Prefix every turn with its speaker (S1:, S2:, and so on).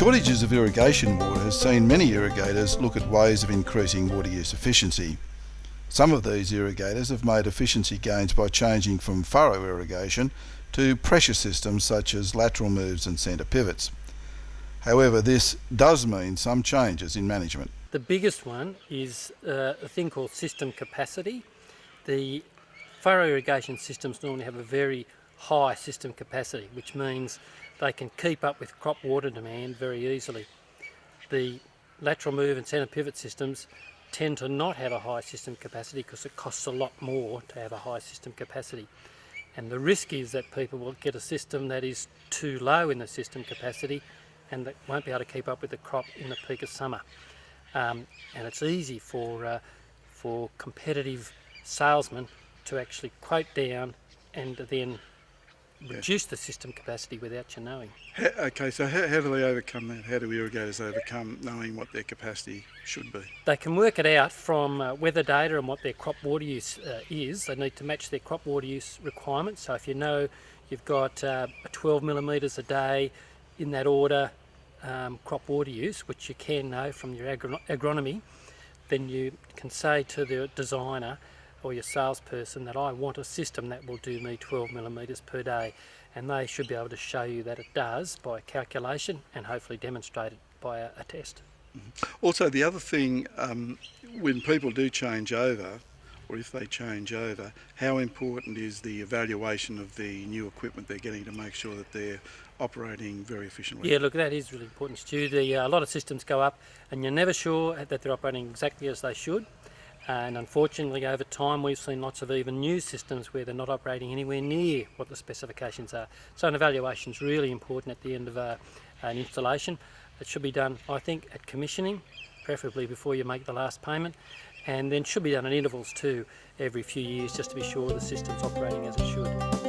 S1: shortages of irrigation water has seen many irrigators look at ways of increasing water use efficiency. Some of these irrigators have made efficiency gains by changing from furrow irrigation to pressure systems such as lateral moves and centre pivots. However, this does mean some changes in management.
S2: The biggest one is a thing called system capacity. The furrow irrigation systems normally have a very high system capacity, which means they can keep up with crop water demand very easily. The lateral move and centre pivot systems tend to not have a high system capacity because it costs a lot more to have a high system capacity. And the risk is that people will get a system that is too low in the system capacity and that won't be able to keep up with the crop in the peak of summer. And it's easy for competitive salesmen to actually quote down and then reduce the system capacity without you knowing.
S3: Okay, so how do they overcome that? How do irrigators overcome knowing what their capacity should be?
S2: They can work it out from weather data and what their crop water use is. They need to match their crop water use requirements. So if you know you've got 12 millimetres a day in that order crop water use, which you can know from your agronomy, then you can say to the designer or your salesperson that I want a system that will do me 12 millimetres per day, and they should be able to show you that it does by calculation and hopefully demonstrate it by a test.
S3: Also, the other thing, when people do change over, or if they change over, how important is the evaluation of the new equipment they're getting to make sure that they're operating very efficiently?
S2: Yeah, look, that is really important, Stu. A lot of systems go up and you're never sure that they're operating exactly as they should. And unfortunately, over time, we've seen lots of even new systems where they're not operating anywhere near what the specifications are. So an evaluation is really important at the end of an installation. It should be done, I think, at commissioning, preferably before you make the last payment, and then should be done at intervals too, every few years, just to be sure the system's operating as it should.